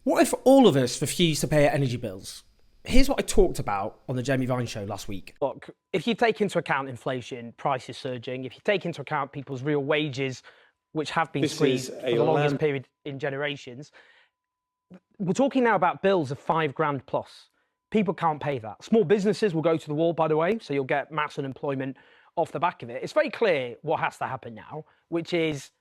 What if all of us refuse to pay our energy bills? Here's what I talked about on the Jamie Vine show last week. Look, if you take into account inflation, prices surging, if you take into account people's real wages, which have been squeezed for the longest period in generations, we're talking now about bills of £5,000 plus. People can't pay that. Small businesses will go to the wall, by the way, so you'll get mass unemployment off the back of it. It's very clear what has to happen now, which is,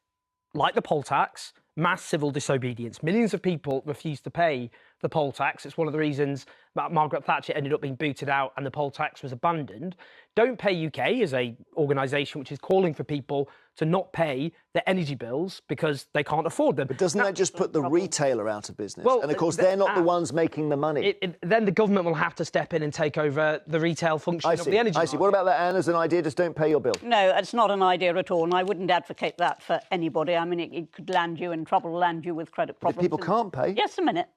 like the poll tax, mass civil disobedience. Millions of people refuse to pay the poll tax. It's one of the reasons that Margaret Thatcher ended up being booted out and the poll tax was abandoned. Don't Pay UK is an organisation which is calling for people to not pay their energy bills because they can't afford them. But doesn't that just put the retailer out of business? Well, and of course, they're not the ones making the money. Then the government will have to step in and take over the retail function of the energy market. I see. What about that, Anne, as an idea? Just don't pay your bill. No, it's not an idea at all, and I wouldn't advocate that for anybody. I mean, it could land you in trouble, land you with credit problems. But if people can't pay? Just a minute.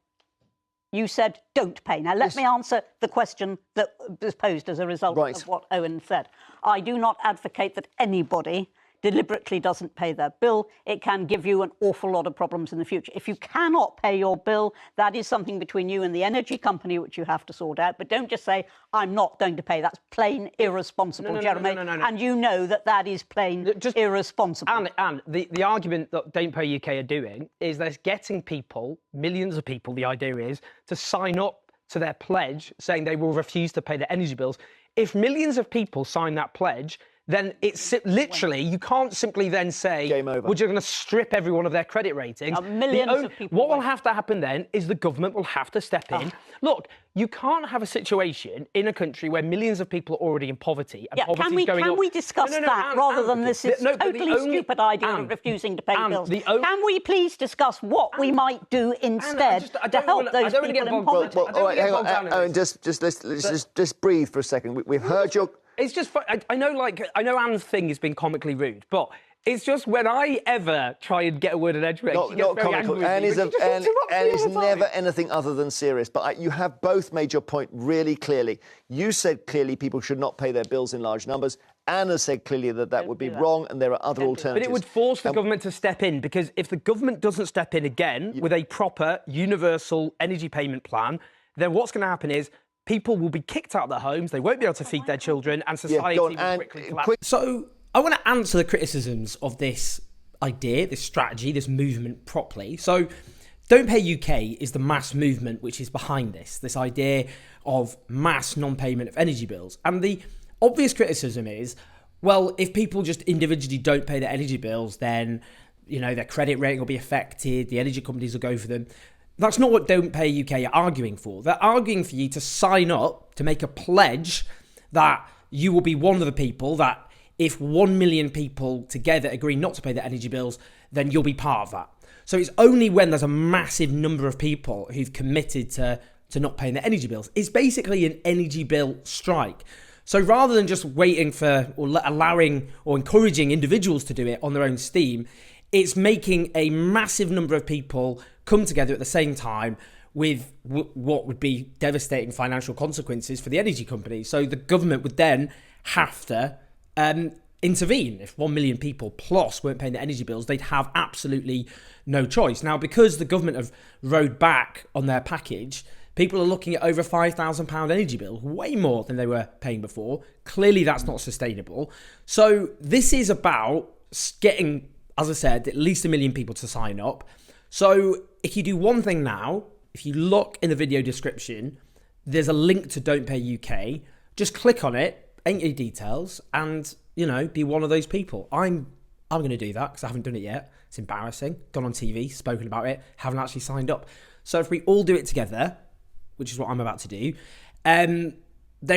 You said don't pay. Now, let me answer the question that was posed as a result of what Owen said. I do not advocate that anybody deliberately doesn't pay their bill. It can give you an awful lot of problems in the future. If you cannot pay your bill, that is something between you and the energy company which you have to sort out. But don't just say, I'm not going to pay. That's plain irresponsible, Jeremy. No. And you know that that is plain irresponsible. And the argument that Don't Pay UK are doing is they're getting people, millions of people, the idea is, to sign up to their pledge saying they will refuse to pay their energy bills. If millions of people sign that pledge, then it's literally, you can't simply then say, game over. We're just going to strip everyone of their credit ratings. Millions of people. What will have to happen then is the government will have to step in. Look, you can't have a situation in a country where millions of people are already in poverty. And Can we discuss that rather than this is totally stupid idea of refusing to pay bills? Can we please discuss what we might do instead to help those people in poverty? Well, all right, hang on, Owen, let's just breathe for a second. We've heard your... It's just, I know Anne's thing has been comically rude, but it's just when I ever try and get a word in edgeways, she gets very angry with me. Anne is never anything other than serious, but you have both made your point really clearly. You said clearly people should not pay their bills in large numbers. Anna said clearly that would be wrong and there are other alternatives. But it would force the government to step in, because if the government doesn't step in again with a proper universal energy payment plan, then what's going to happen is people will be kicked out of their homes, they won't be able to feed their children, and society will quickly collapse. So I want to answer the criticisms of this idea, this strategy, this movement properly. So Don't Pay UK is the mass movement which is behind this idea of mass non-payment of energy bills. And the obvious criticism is, well, if people just individually don't pay their energy bills, then, you know, their credit rating will be affected, the energy companies will go for them. That's not what Don't Pay UK are arguing for. They're arguing for you to sign up, to make a pledge that you will be one of the people that if 1 million people together agree not to pay their energy bills, then you'll be part of that. So it's only when there's a massive number of people who've committed to not paying their energy bills. It's basically an energy bill strike. So rather than just waiting for or allowing or encouraging individuals to do it on their own steam, it's making a massive number of people come together at the same time with what would be devastating financial consequences for the energy companies. So the government would then have to intervene. If 1 million people plus weren't paying their energy bills, they'd have absolutely no choice. Now, because the government have rode back on their package, people are looking at over £5,000 energy bills, way more than they were paying before. Clearly, that's not sustainable. So this is about getting, as I said, at least 1 million people to sign up. So if you do one thing now, if you look in the video description, there's a link to Don't Pay UK. Just click on it, enter your details, and, you know, be one of those people. I'm going to do that because I haven't done it yet. It's embarrassing. Gone on TV, spoken about it, haven't actually signed up. So if we all do it together, which is what I'm about to do, then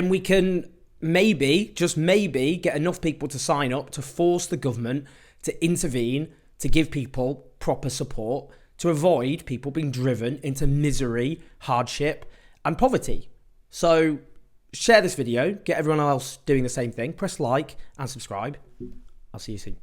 we can maybe, just maybe, get enough people to sign up to force the government to intervene, to give people proper support, to avoid people being driven into misery, hardship, and poverty. So share this video, get everyone else doing the same thing, press like and subscribe. I'll see you soon.